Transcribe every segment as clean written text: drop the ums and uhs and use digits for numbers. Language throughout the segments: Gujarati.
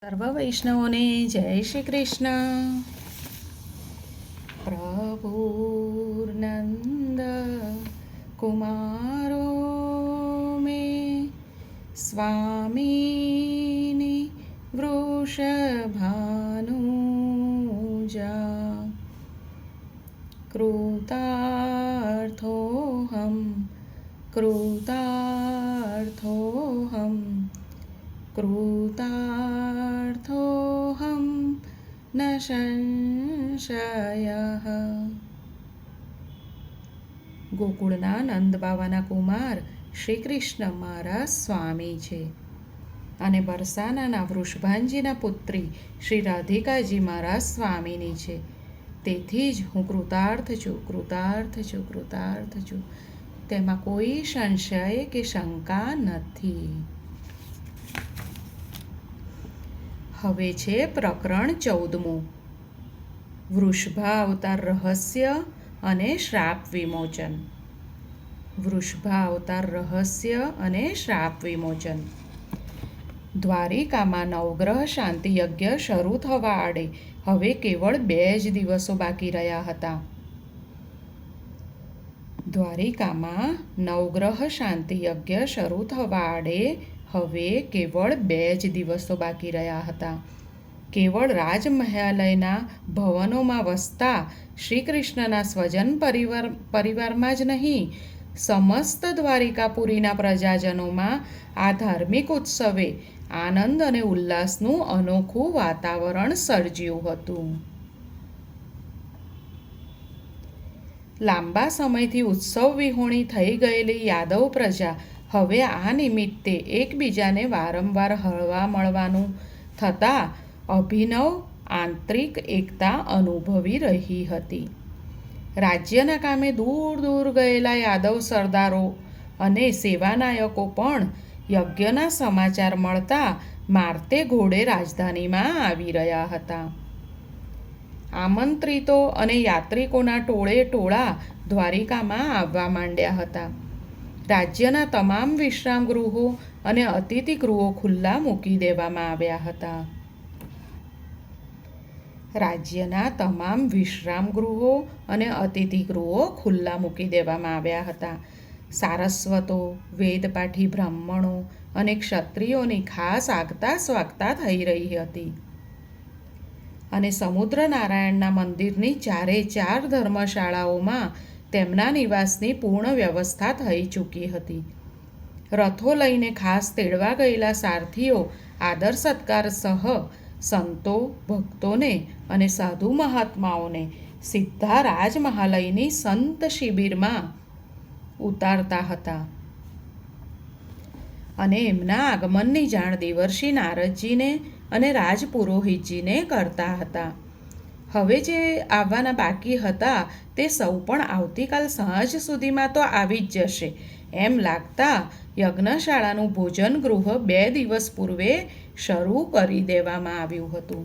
સર્વ વૈષ્ણવોને જય શ્રી કૃષ્ણ. પ્રભુર્નંદ કુમારો મે સ્વામીની વૃષભાનુજા કૃતાર્થોહમ કૃતાર્થોહમ કૃતાર્થોહમ ન સંશયઃ. ગોકુળના નંદ બાવાના કુમાર શ્રી કૃષ્ણ મારા સ્વામી છે અને બરસાનાના વૃષભાનજીના પુત્રી શ્રી રાધિકાજી મારા સ્વામીની છે. તેથી જ હું કૃતાર્થ છું, કૃતાર્થ છું, કૃતાર્થ છું. તેમાં કોઈ સંશય કે શંકા નથી. હવે છે પ્રકરણ 14મું, વૃષભાવતાર રહસ્ય અને શ્રાપ વિમોચન. વૃષભાવતાર રહસ્ય અને શ્રાપ વિમોચન. દ્વારિકામાં નવગ્રહ શાંતિ યજ્ઞ શરૂ થવા આડે હવે કેવળ 2 જ દિવસો બાકી રહ્યા હતા. દ્વારિકામાં નવગ્રહ શાંતિ યજ્ઞ શરૂ થવા આડે હવે કેવળ 2 જ દિવસો બાકી રહ્યા હતા. કેવળ રાજમહાલયના ભવનોમાં વસતા શ્રી કૃષ્ણના સ્વજન પરિવારમાં જ નહીં, સમસ્ત દ્વારિકાપુરીના પ્રજાજનોમાં આ ધાર્મિક ઉત્સવે આનંદ અને ઉલ્લાસનું અનોખું વાતાવરણ સર્જ્યું હતું. લાંબા સમયથી ઉત્સવ વિહોણી થઈ ગયેલી યાદવ પ્રજા હવે આ નિમિત્તે એકબીજાને વારંવાર હળવા મળવાનું થતાં અભિનવ આંતરિક એકતા અનુભવી રહી હતી. રાજ્યના કામે દૂર દૂર ગયેલા યાદવ સરદારો અને સેવાનાયકો પણ યજ્ઞના સમાચાર મળતા મારતે ઘોડે રાજધાનીમાં આવી રહ્યા હતા. આમંત્રિતો અને યાત્રિકોના ટોળે ટોળા દ્વારિકામાં આવવા માંડ્યા હતા. રાજ્યના તમામ વિશ્રામ ગૃહો અને અતિથિ ગૃહો ખુલ્લા મૂકી દેવામાં આવ્યા હતા. રાજ્યના તમામ વિશ્રામ ગૃહો અને અતિથિ ગૃહો ખુલ્લા મૂકી દેવામાં આવ્યા હતા. સારસ્વતો, વેદપાઠી બ્રાહ્મણો અને ક્ષત્રિયોની ખાસ આગતા સ્વાગતા થઈ રહી હતી. અને સમુદ્રનારાયણના મંદિરની 4 ધર્મશાળાઓમાં તેમના નિવાસની પૂર્ણ વ્યવસ્થા થઈ ચૂકી હતી. રથો લઈને ખાસ તેડવા ગયેલા સારથીઓ આદર સત્કાર સહ સંતો, ભક્તોને અને સાધુ મહાત્માઓને સીધા રાજમહાલયની સંત શિબિરમાં ઉતારતા હતા અને એમના આગમનની જાણ દેવર્ષિ નારદજીને અને રાજપુરોહિતજીને કરતા હતા. હવે જે આવવાના બાકી હતા તે સૌ પણ આવતીકાલ સાંજ સુધીમાં તો આવી જ જશે એમ લાગતા યજ્ઞશાળાનું ભોજન ગૃહ 2 દિવસ પૂર્વે શરૂ કરી દેવામાં આવ્યું હતું.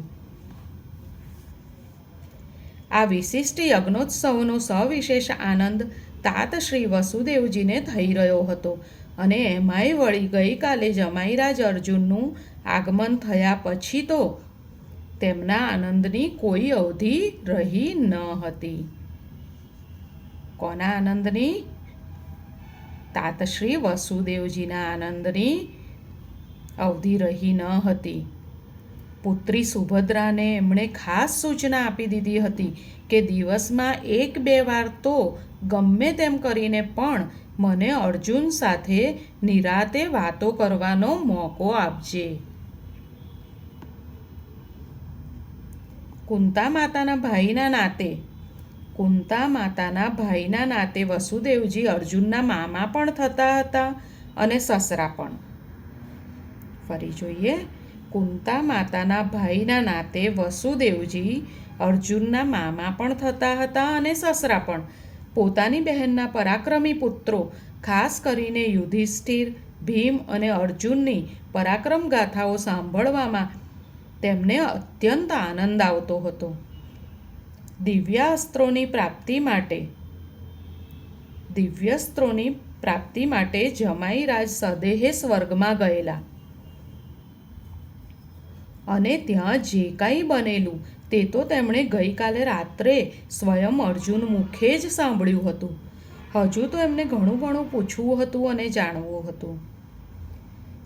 આ વિશિષ્ટ યજ્ઞોત્સવનો સવિશેષ આનંદ તાત શ્રી વસુદેવજીને થઈ રહ્યો હતો અને એમાંય વળી ગઈકાલે જમાઈરાજ અર્જુનનું આગમન થયા પછી તો તેમના આનંદની કોઈ અવધિ રહી ન હતી. કોના આનંદની? તાત શ્રી વસુદેવજીના આનંદની અવધિ રહી ન હતી. પુત્રી સુભદ્રાને એમણે ખાસ સૂચના આપી દીધી હતી કે દિવસમાં 1-2 વાર તો ગમે તેમ કરીને પણ મને અર્જુન સાથે નિરાતે વાતો કરવાનો મોકો આપજે. કુંતા માતાના ભાઈના નાતે વસુદેવજી અર્જુનના મામા પણ થતા હતા અને સસરા પણ. ફરી જોઈએ. કુંતા માતાના ભાઈના નાતે વસુદેવજી અર્જુનના મામા પણ થતા હતા અને સસરા પણ. પોતાની બહેનના પરાક્રમી પુત્રો ખાસ કરીને યુધિષ્ઠિર, ભીમ અને અર્જુનની પરાક્રમ ગાથાઓ સાંભળવામાં તેમને અત્યંત આનંદ આવતો હતો. દિવ્યાસ્ત્રોની પ્રાપ્તિ માટે જમાઈરાજ સદેહે સ્વર્ગમાં ગયેલા અને ત્યાં જે કાંઈ બનેલું તે તો તેમણે ગઈકાલે રાત્રે સ્વયં અર્જુન મુખે જ સાંભળ્યું હતું. હજુ તો એમને ઘણું ઘણું પૂછવું હતું અને જાણવું હતું,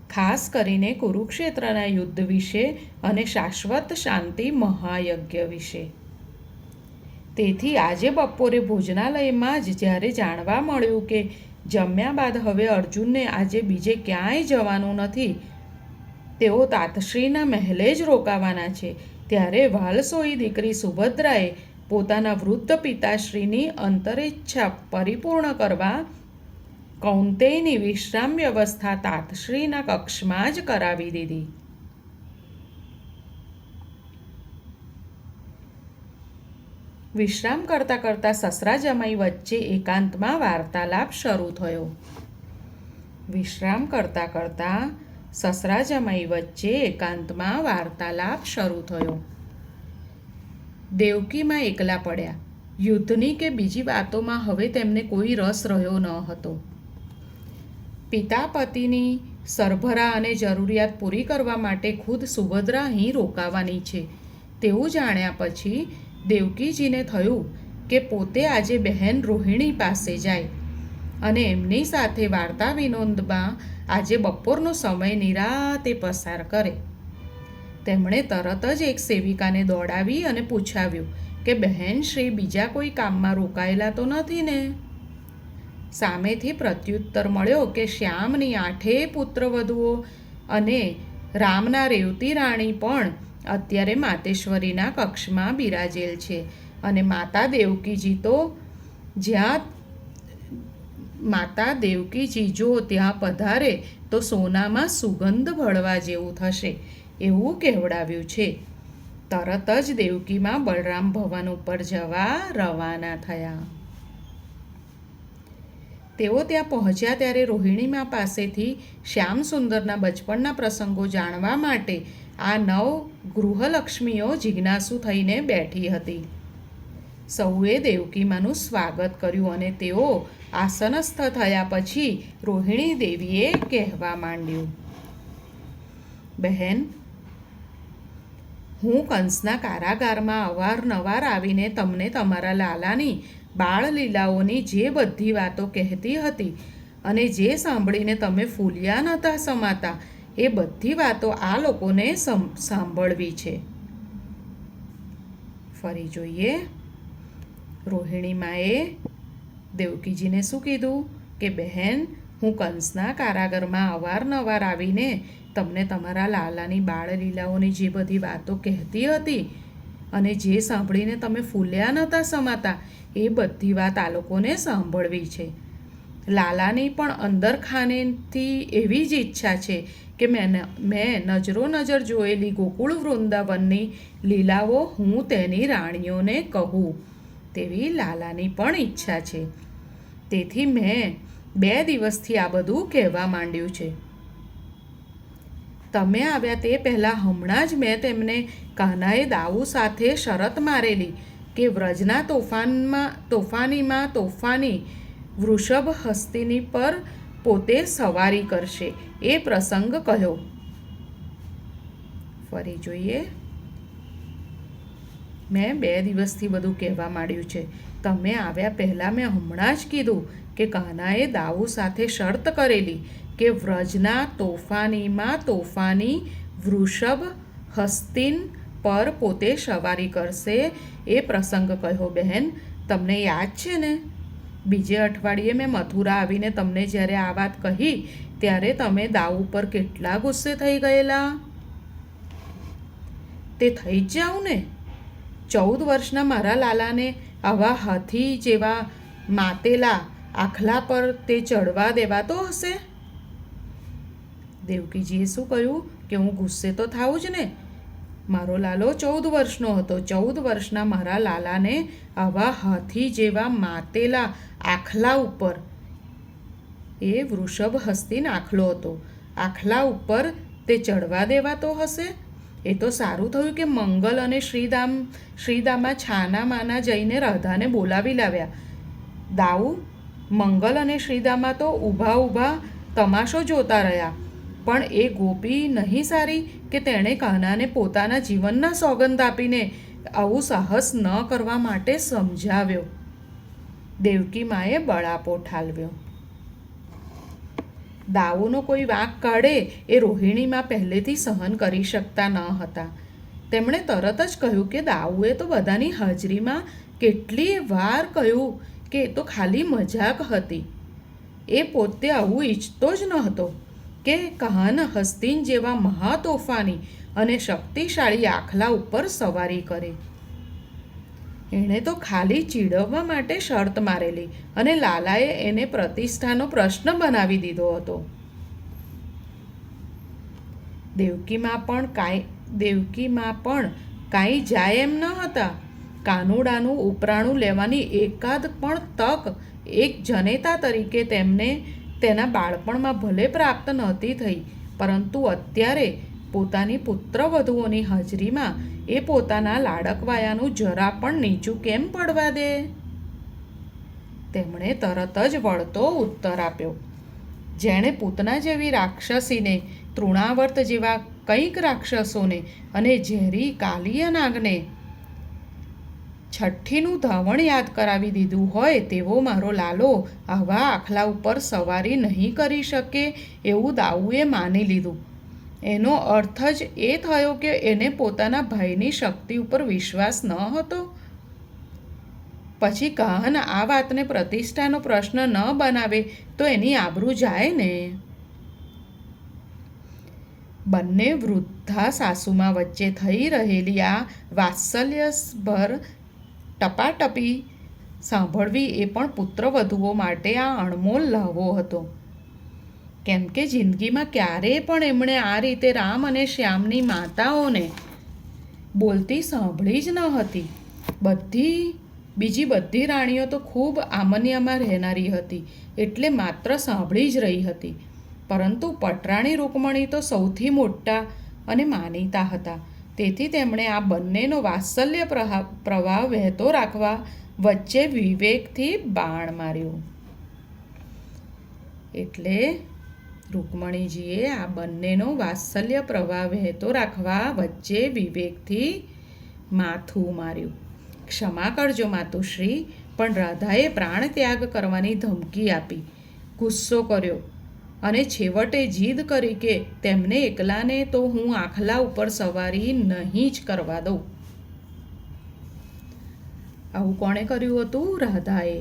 ખાસ કરીને કુરુક્ષેત્રના યુદ્ધ વિશે અને શાશ્વત શાંતિ મહાયજ્ઞ વિશે. તેથી આજે બપોરે ભોજનાલયમાં જ જ્યારે જાણવા મળ્યું કે જમ્યા બાદ હવે અર્જુનને આજે બીજે ક્યાંય જવાનું નથી, તેઓ તાતશ્રીના મહેલે જ રોકાવાના છે, ત્યારે વાલસોઈ દીકરી સુભદ્રાએ પોતાના વૃદ્ધ પિતાશ્રીની અંતરેચ્છા પરિપૂર્ણ કરવા કૌંતેયની વિશ્રામ વ્યવસ્થા તાતશ્રીના કક્ષમાં જ કરાવી દીધી. વિશ્રામ કરતાં કરતાં સસરા જમાઈ વચ્ચે એકાંતમાં વાર્તાલાપ શરૂ થયો. વિશ્રામ કરતાં કરતાં સસરા જમાઈ વચ્ચે એકાંતમાં વાર્તાલાપ શરૂ થયો. દેવકીમાં એકલા પડ્યા. યુદ્ધની કે બીજી વાતોમાં હવે તેમને કોઈ રસ રહ્યો ન હતો. પિતા પતિની સરભરા અને જરૂરિયાત પૂરી કરવા માટે ખુદ સુભદ્રા અહીં રોકાવાની છે તેવું જાણ્યા પછી દેવકીજીને થયું કે પોતે આજે બહેન રોહિણી પાસે જાય અને એમની સાથે વાર્તા વિનોદમાં આજે બપોરનો સમય નિરાતે પસાર કરે. તેમણે તરત જ એક સેવિકાને દોડાવી અને પૂછાવ્યું કે બહેન શ્રી બીજા કોઈ કામમાં રોકાયેલા તો નથી ને? સામેથી પ્રત્યુત્તર મળ્યો કે શ્યામની 8 પુત્રવધુઓ અને રામના રેવતી રાણી પણ અત્યારે માતેશ્વરીના કક્ષમાં બિરાજેલ છે અને માતા દેવકીજી જો ત્યાં પધારે તો સોનામાં સુગંધ ભળવા જેવું થશે એવું કહેવડાવ્યું છે. તરત જ દેવકીમાં બલરામ ભવન ઉપર જવા રવાના થયા. તેઓ ત્યાં પહોંચ્યા ત્યારે રોહિણીમા પાસેથી શ્યામ સુંદરના બચપણના પ્રસંગો જાણવા માટે આ 9 ગૃહલક્ષ્મીઓ જિજ્ઞાસુ થઈને બેઠી હતી. સૌએ દેવકીમાનું સ્વાગત કર્યું અને તેઓ આસનસ્થ થયા પછી રોહિણી દેવીએ કહેવા માંડ્યું, બહેન, હું કંસના કારાગારમાં અવારનવાર આવીને તમને તમારા લાલાની બાળલીલાઓની જે બધી વાતો કહેતી હતી અને જે સાંભળીને તમે ફૂલ્યા નહોતા સમાતા એ બધી વાતો આ લોકોને સાંભળવી છે. ફરી જોઈએ. રોહિણીમાએ દેવકીજીને શું કીધું કે બહેન, હું કંસના કારાગારમાં અવારનવાર આવીને તમને તમારા લાલાની બાળલીલાઓની જે બધી વાતો કહેતી હતી અને જે સાંભળીને તમે ફૂલ્યા નહોતા સમાતા એ બધી વાત આ લોકોને સાંભળવી છે. લાલાની પણ અંદર ખાનેથી એવી જ ઈચ્છા છે કે મેં નજરો નજર જોયેલી ગોકુળ વૃંદાવનની લીલાઓ હું તેની રાણીઓને કહું તેવી લાલાની પણ ઈચ્છા છે. તેથી મેં 2 દિવસથી આ બધું કહેવા માંડ્યું છે. તમે આવ્યા તે પહેલાં હમણાં જ મેં તેમને કાન્હાએ દાઉ સાથે શરત મારેલી કે વ્રજના તોફાની વૃષભ હસ્તિની પર પોતે સવારી કરશે એ પ્રસંગ કહ્યો. ફરી જોઈએ. મેં 2 દિવસથી બધું કહેવા માંડ્યું છે. તમે આવ્યા પહેલાં મેં હમણાં જ કીધું કે કાન્હાએ દાઉ સાથે શરત કરેલી કે વ્રજના તોફાની વૃષભ હસ્તિન પર પોતે સવારી કરશે એ પ્રસંગ કહ્યો. બહેન, તમને યાદ છે ને, બીજે અઠવાડિયે મેં મથુરા આવીને તમને જ્યારે આ વાત કહી ત્યારે તમે દાઉ પર કેટલા ગુસ્સે થઈ ગયેલા? તે થઈ જ જાઉં ને. 14 વર્ષના મારા લાલાને આવા હાથી જેવા માતેલા આખલા પર તે ચડવા દેવાતો હશે? દેવકીજીએ શું કહ્યું કે હું ગુસ્સે તો થાઉં જ ને. મારો લાલો 14 વર્ષનો હતો. 14 વર્ષના મારા લાલાને આવા હાથી જેવા માતેલા આખલા ઉપર, એ વૃષભ હસ્તિન આખલો હતો, આખલા ઉપર તે ચડવા દેવાતો હશે? એ તો સારું થયું કે મંગલ અને શ્રીદામા છાના માના જઈને રાધાને બોલાવી લાવ્યા. દાઉ, મંગલ અને શ્રીદામા તો ઊભા તમાશો જોતા રહ્યા, પણ એ ગોપી નહીં સારી કે તેણે કાનાને પોતાના જીવનના સોગંદ આપીને આવું સાહસ ન કરવા માટે સમજાવ્યો. દેવકી માએ બળાપો ઠાલવ્યો. દાઉનો કોઈ વાંક કાઢે એ રોહિણીમાં પહેલેથી સહન કરી શકતા ન હતા. તેમણે તરત જ કહ્યું કે દાઉએ તો બધાની હાજરીમાં કેટલીય વાર કહ્યું કે એ તો ખાલી મજાક હતી. એ પોતે આવું ઈચ્છતો જ નહોતો કે કહાન હસ્તીન જેવા મહાતોફાની અને શક્તિશાળી આખલા ઉપર સવારી કરે. એણે તો ખાલી ચીડવવા માટે શરત મારેલી અને લાલાએ એને પ્રતિષ્ઠાનો પ્રશ્ન બનાવી દીધો હતો. દેવકીમાં પણ કાંઈ જાય એમ ન હતા. કાનુડાનું ઉપરાણું લેવાની એકાદ પણ તક એક જનેતા તરીકે તેમને તેના બાળપણમાં ભલે પ્રાપ્ત નહોતી થઈ, પરંતુ અત્યારે પોતાની પુત્રવધુઓની હાજરીમાં એ પોતાના લાડકવાયાનું જરા પણ નીચું કેમ પડવા દે? તેમણે તરત જ વળતો ઉત્તર આપ્યો. જેણે પૂતના જેવી રાક્ષસીને, તૃણાવર્ત જેવા કંઈક રાક્ષસોને અને ઝેરી કાલિય નાગને છઠ્ઠીનું ધાવણ યાદ કરાવી દીધું હોય તેવો મારો લાલો આવા આખલા ઉપર સવારી નહીં કરી શકે એવું દાઉએ માની લીધું. એનો અર્થ જ એ થયો કે એને પોતાના ભાઈની શક્તિ ઉપર વિશ્વાસ ન હતો. પછી કહાન આ વાતને પ્રતિષ્ઠાનો પ્રશ્ન ન બનાવે તો એની આબરૂ જાય ને. બંને વૃદ્ધા સાસુમાં વચ્ચે થઈ રહેલી આ વાત્સલ્યભર ટપાટપી સાંભળવી એ પણ પુત્રવધુઓ માટે આ અણમોલ લહાવો હતો. કેમ કે જિંદગીમાં ક્યારેય પણ એમણે આ રીતે રામ અને શ્યામની માતાઓને બોલતી સાંભળી જ ન હતી. બીજી બધી રાણીઓ તો ખૂબ આમન્યમાં રહેનારી હતી, એટલે માત્ર સાંભળી જ રહી હતી. પરંતુ પટરાણી રૂકમણી તો સૌથી મોટા અને માનીતા હતા. તેથી તેમણે આ બંનેનો વાત્સલ્ય પ્રવાહ વહેતો રાખવા વચ્ચે વિવેકથી બાણ માર્યું. એટલે રૂકમણીજીએ આ બંનેનો વાત્સલ્ય પ્રવાહ વહેતો રાખવા વચ્ચે વિવેકથી માથું માર્યું. ક્ષમા કરજો માતુશ્રી, પણ રાધાએ પ્રાણ ત્યાગ કરવાની ધમકી આપી, ગુસ્સો કર્યો અને છેવટે જીદ કરી કે તેમને એકલાને તો હું આખલા ઉપર સવારી નહીં જ કરવા દઉં. આવું કોણે કર્યું હતું? રાધાએ.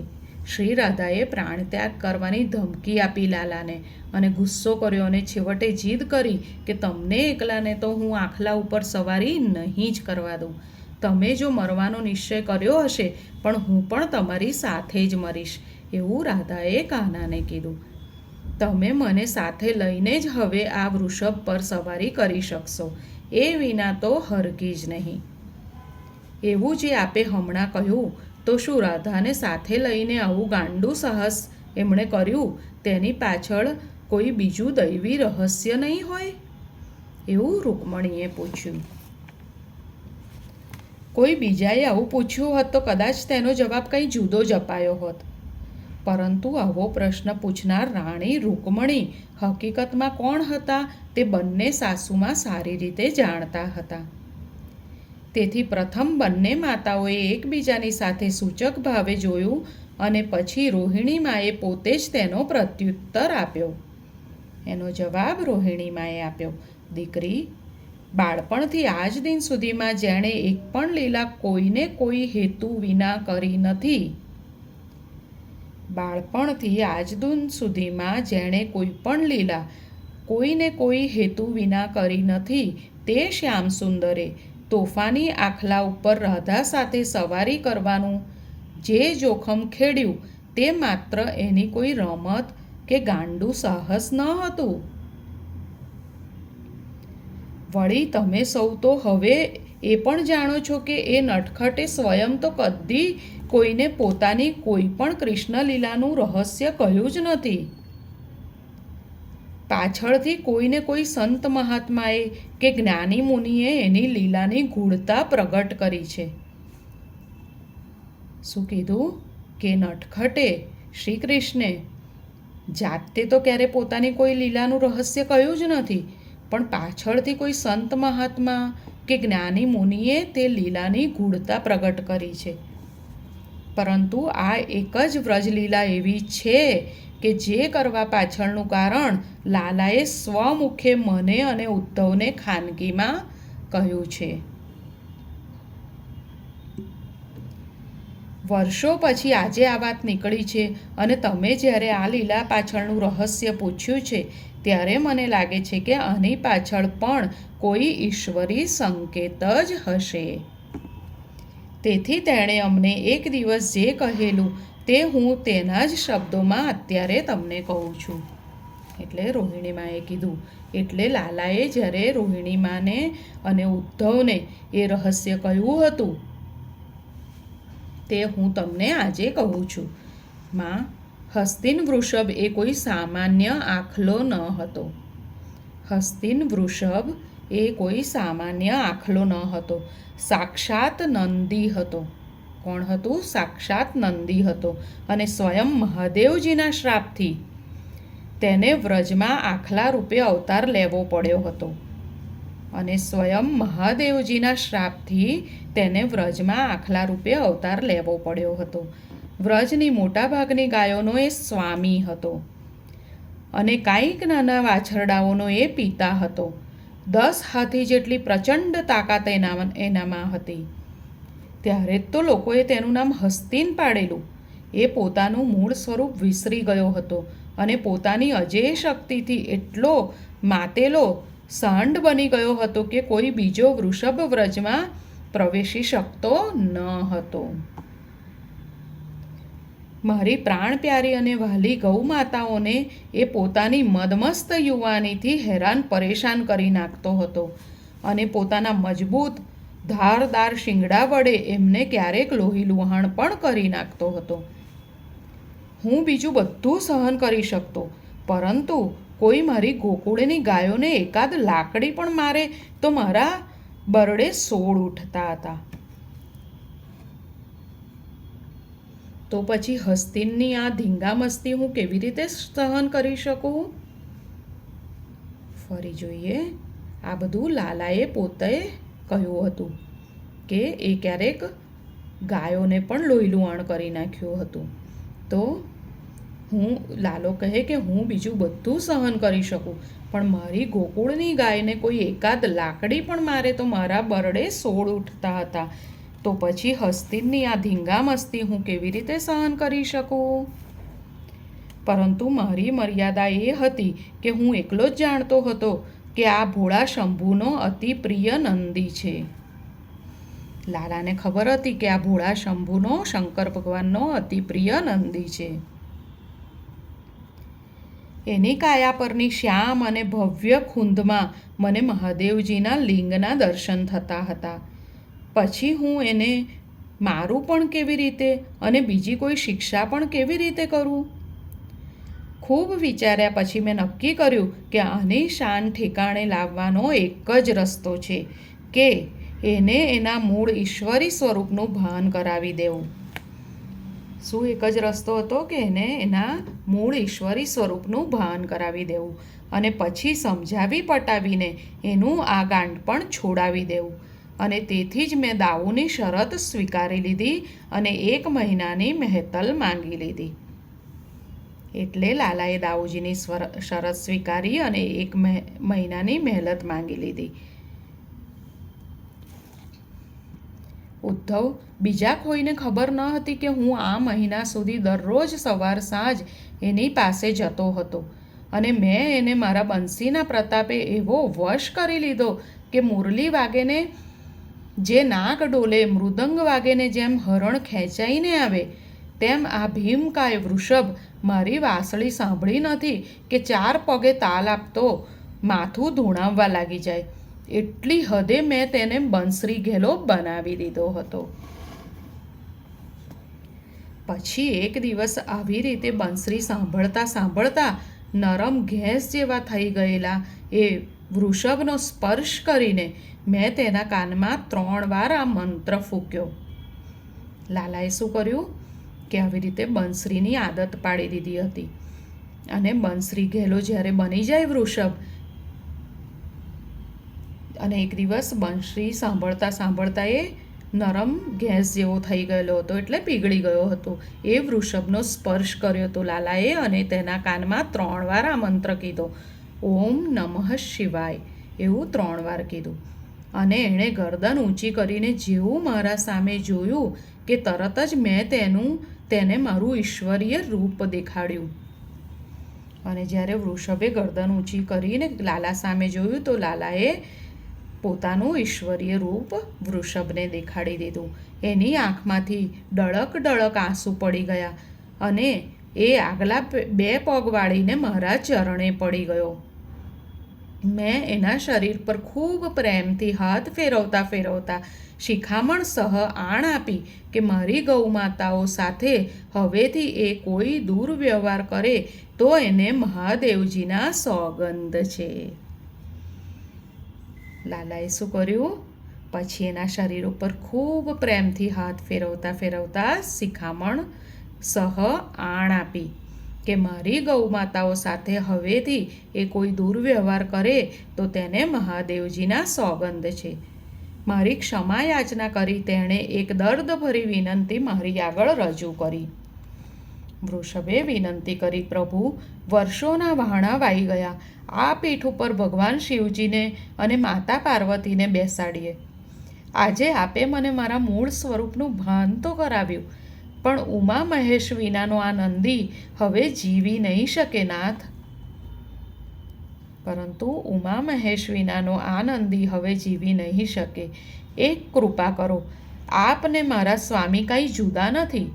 શ્રી રાધાએ પ્રાણત્યાગ કરવાની ધમકી આપી લાલાને અને ગુસ્સો કર્યો અને છેવટે જીદ કરી કે તમને એકલાને તો હું આખલા ઉપર સવારી નહીં જ કરવા દઉં. તમે જો મરવાનો નિશ્ચય કર્યો હશે પણ હું પણ તમારી સાથે જ મરીશ, એવું રાધાએ કાનાને કીધું. તમે મને સાથે લઈને જ હવે આ વૃષભ પર સવારી કરી શકશો, એ વિના તો હરગીજ નહીં. એવું જે આપે હમણાં કહ્યું, તો શું રાધાને સાથે લઈને આવું ગાંડું સાહસ એમણે કર્યું તેની પાછળ કોઈ બીજું દૈવી રહસ્ય નહીં હોય? એવું રૂકમણીએ પૂછ્યું. કોઈ બીજાએ આવું પૂછ્યું હોત તો કદાચ તેનો જવાબ કંઈ જુદો જ અપાયો હોત. પરંતુ આવો પ્રશ્ન પૂછનાર રાણી રૂકમણી હકીકતમાં કોણ હતા તે બંને સાસુમાં સારી રીતે જાણતા હતા. તેથી પ્રથમ બંને માતાઓએ એકબીજાની સાથે સૂચક ભાવે જોયું અને પછી રોહિણીમાએ પોતે જ તેનો પ્રત્યુત્તર આપ્યો. એનો જવાબ રોહિણીમાએ આપ્યો. દીકરી, બાળપણથી આજ દિન સુધીમાં જેણે એક પણ લીલા કોઈને કોઈ હેતુ વિના કરી નથી, બાળપણથી આજ દિન સુધીમાં જેણે કોઈ પણ લીલા કોઈને કોઈ હેતુ વિના કરી નથી તે શ્યામ સુંદરે તોફાની આખલા ઉપર રાધા સાથે સવારી કરવાનું જે જોખમ ખેડ્યું તે માત્ર એની કોઈ રમત કે ગાંડું સાહસ ન હતું. વળી તમે સૌ તો હવે એ પણ જાણો છો કે એ નટખટે સ્વયં તો કદી કોઈને પોતાની કોઈ પણ કૃષ્ણલીલાનું રહસ્ય કહ્યું જ નથી. પાછળથી કોઈને કોઈ સંત મહાત્માએ કે જ્ઞાની મુનિએ એની લીલાની ગૂઢતા પ્રગટ કરી છે. શું કીધું? કે નટખટે શ્રી કૃષ્ણે જાતે તો ક્યારે પોતાની કોઈ લીલાનું રહસ્ય કહ્યું જ નથી, પણ પાછળથી કોઈ સંત મહાત્મા કે જ્ઞાની મુનિએ તે લીલાની ગૂઢતા પ્રગટ કરી છે. પરંતુ આ એક જ વ્રજલીલા એવી છે કે જે કરવા પાછળનું કારણ લાલાએ સ્વમુખે મને અને ઉદ્ધવને ખાનગીમાં કહ્યું છે. વર્ષો પછી આજે આ વાત નીકળી છે અને તમે જ્યારે આ લીલા પાછળનું રહસ્ય પૂછ્યું છે ત્યારે મને લાગે છે કે આની પાછળ પણ કોઈ ઈશ્વરી સંકેત જ હશે. તેથી તેણે અમને એક દિવસ જે કહેલું તે હું તેના જ શબ્દોમાં અત્યારે તમને કહું છું. એટલે રોહિણીમાએ કીધું. એટલે લાલાએ જ્યારે રોહિણીમાને અને ઉદ્ધવને એ રહસ્ય કહ્યું હતું તે હું તમને આજે કહું છું. માં, હસ્તિન વૃષભ એ કોઈ સામાન્ય આખલો ન હતો. હસ્તિન વૃષભ એ કોઈ સામાન્ય આખલો ન હતો. સાક્ષાત નંદી હતો. કોણ હતું? સાક્ષાત નંદી હતો. અને સ્વયં મહાદેવજીના શ્રાપથી તેને વ્રજમાં આખલા રૂપે અવતાર લેવો પડ્યો હતો. અને સ્વયં મહાદેવજીના શ્રાપથી તેને વ્રજમાં આખલા રૂપે અવતાર લેવો પડ્યો હતો. વ્રજની મોટાભાગની ગાયોનો એ સ્વામી હતો અને કાંઈક નાના વાછરડાઓનો એ પિતા હતો. 10 હાથી જેટલી પ્રચંડ તાકાત એનામાં હતી. ત્યારે જ તો લોકોએ તેનું નામ હસ્તિન પાડેલું. એ પોતાનું મૂળ સ્વરૂપ વિસરી ગયો હતો અને પોતાની અજેય શક્તિથી એટલો માતેલો સાંડ બની ગયો હતો કે કોઈ બીજો વૃષભ વ્રજમાં પ્રવેશી શકતો ન હતો. મારી પ્રાણ પ્યારી અને વહાલી ગૌ માતાઓને એ પોતાની મદમસ્ત યુવાનીથી હેરાન પરેશાન કરી નાખતો હતો અને પોતાના મજબૂત ધારદાર શિંગડા વડે એમને ક્યારેક લોહી લુહાણ પણ કરી નાખતો હતો. હું બીજું બધું સહન કરી શકતો, પરંતુ કોઈ મારી ગોકુળની ગાયોને એકાદ લાકડી પણ મારે તો મારા બરડે સોળ ઉઠતા હતા. તો પછી હસ્તિનની આ ધીંગામસ્તી હું કેવી રીતે સહન કરી શકું? ફરી જોઈએ. આ બધું લાલાએ પોતે કહ્યું હતું કે એ ક્યારેક ગાયોને પણ લોહી લુહાણ કરી નાખ્યું હતું. તો લાલો કહે કે હું બીજું બધું સહન કરી શકું, પણ મારી ગોકુળની ગાયને કોઈ એકાદ લાકડી પણ મારે તો મારા બરડે સોળ ઉઠતા હતા. તો પછી હસ્તિનની આ ધીંગામસ્તી હું કેવી રીતે સહન કરી શકું? પરંતુ મારી મર્યાદા એ હતી કે હું એકલો જ જાણતો હતો કે આ ભોળા શંભુનો અતિ પ્રિય નંદી છે. લાલાને ખબર હતી કે આ ભોળા શંભુનો શંકર ભગવાનનો અતિ પ્રિય નંદી છે. એની કાયા પરની શ્યામ અને ભવ્ય ખૂંદમાં મને મહાદેવજીના લિંગના દર્શન થતા હતા. પછી હું એને મારું પણ કેવી રીતે અને બીજી કોઈ શિક્ષા પણ કેવી રીતે કરું? ખૂબ વિચાર્યા પછી મેં નક્કી કર્યું કે આની શાન ઠેકાણે લાવવાનો એક જ રસ્તો છે કે એને એના મૂળ ઈશ્વરી સ્વરૂપનું ભાન કરાવી દેવું. શું એક જ રસ્તો હતો? કે એને એના મૂળ ઈશ્વરી સ્વરૂપનું ભાન કરાવી દેવું અને પછી સમજાવી પટાવીને એનું આ ગાંડ પણ છોડાવી દેવું. અને તેથી જ મેં દાઉની શરત સ્વીકારી લીધી અને 1 મહિનાની મહેતલ માંગી લીધી. એટલે લાલાએ દાઉજીની શરત સ્વીકારી અને 1 મહિનાની મહેલત માંગી લીધી. ઉદ્ધવ, બીજા કોઈને ખબર ન હતી કે હું આ મહિના સુધી દરરોજ સવાર સાંજ એની પાસે જતો હતો અને મેં એને મારા બંસીના પ્રતાપે એવો વશ કરી લીધો કે મુરલી વાગેને જે નાગ ડોલે, મૃદંગ વાગેને જેમ હરણ ખેંચાઈને આવે, તેમ આ ભીમકાય વૃષભ મારી વાંસળી સાંભળી નથી કે 4 પગે તાલ આપતો માથું ધૂણાવવા લાગી જાય. એટલી હદે મેં તેને બંસરી ઘેલો બનાવી દીધો હતો. પછી એક દિવસ આવી રીતે બંસરી સાંભળતા સાંભળતા નરમ ઘેંસ જેવા થઈ ગયેલા એ વૃષભનો સ્પર્શ કરીને મેં તેના કાનમાં 3 વાર આ મંત્ર ફૂંક્યો. લાલાએ શું કર્યું કે આવી રીતે બંસરીની આદત પાડી દીધી હતી. અને બંસરી ઘેલો જ્યારે બની જાય વૃષભ, અને એક દિવસ બંસરી સાંભળતા સાંભળતા એ નરમ ગેસ જેવો થઈ ગયેલો હતો, એટલે પીગળી ગયો હતો. એ વૃષભનો સ્પર્શ કર્યો હતો લાલાએ, અને તેના કાનમાં 3 વાર આ મંત્ર કીધો, ઓમ નમઃ શિવાય, એવું 3 વાર કીધું. અને એણે ગરદન ઊંચી કરીને જેવું મારા સામે જોયું કે તરત જ મેં તેને મારું ઈશ્વરીય રૂપ દેખાડ્યું. અને જ્યારે વૃષભે ગરદન ઊંચી કરીને લાલા સામે જોયું તો લાલાએ પોતાનું ઈશ્વરીય રૂપ વૃષભને દેખાડી દીધું. એની આંખમાંથી ડળક ડળક આંસુ પડી ગયા, અને એ આગલા 2 પગ વાળીને મારા ચરણે પડી ગયો. મેં એના શરીર પર ખૂબ પ્રેમથી હાથ ફેરવતા ફેરવતા શિખામણ સહ આણ આપી કે મારી ગૌમાતાઓ સાથે હવેથી એ કોઈ દુર્વ્યવહાર કરે તો એને મહાદેવજીના સોગંદ છે. લાલાએ શું કર્યું? પછી એના શરીર ઉપર ખૂબ પ્રેમથી હાથ ફેરવતા ફેરવતા શિખામણ સહ આણ આપી કે મારી ગૌમાતાઓ સાથે હવેથી એ કોઈ દુર્વ્યવહાર કરે તો તેને મહાદેવજીના સોગંદ છે. મારી ક્ષમા યાચના કરી તેણે એક દર્દભરી વિનંતી મારી આગળ રજૂ કરી. વૃષભે વિનંતી કરી, પ્રભુ, વર્ષોના વહાણા વાઈ ગયા. આ પીઠ ઉપર ભગવાન શિવજીને અને માતા પાર્વતીને બેસાડીએ. આજે આપે મને મારા મૂળ સ્વરૂપનું ભાન તો કરાવ્યું, પણ ઉમા મહેશ વિનાનો આ નંદી હવે જીવી નહીં શકે નાથ. પરંતુ ઉમા મહેશ વિનાનો આ નંદી હવે જીવી નહીં શકે. એક કૃપા કરો, આપને મારા સ્વામી કાંઈ જુદા નથી.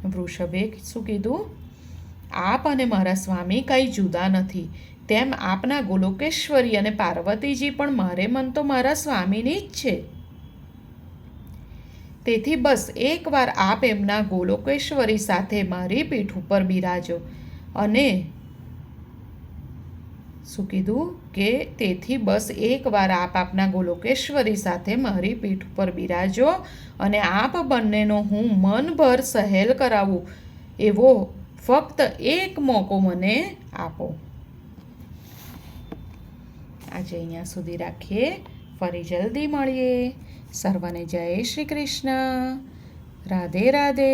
વૃષભે શું કીધું? આપ અને મારા સ્વામી કાંઈ જુદા નથી. તેમ આપના ગોલોકેશ્વરી અને પાર્વતીજી પણ મારે મન તો મારા સ્વામીની જ છે. તેથી બસ એકવાર આપ એમના ગોલોકેશ્વરી સાથે મારી પીઠ ઉપર બિરાજો. અને શું કીધું કે તેથી બસ એકવાર આપ આપના ગોલોકેશ્વરી સાથે મારી પીઠ ઉપર બિરાજો, અને આપ બંનેનો હું મનભર સહેલ કરાવું એવો ફક્ત એક મોકો મને આપો. આજે અહીંયા સુધી રાખીએ. ફરી જલ્દી મળીએ. સર્વને જય શ્રી કૃષ્ણ. રાધે રાધે.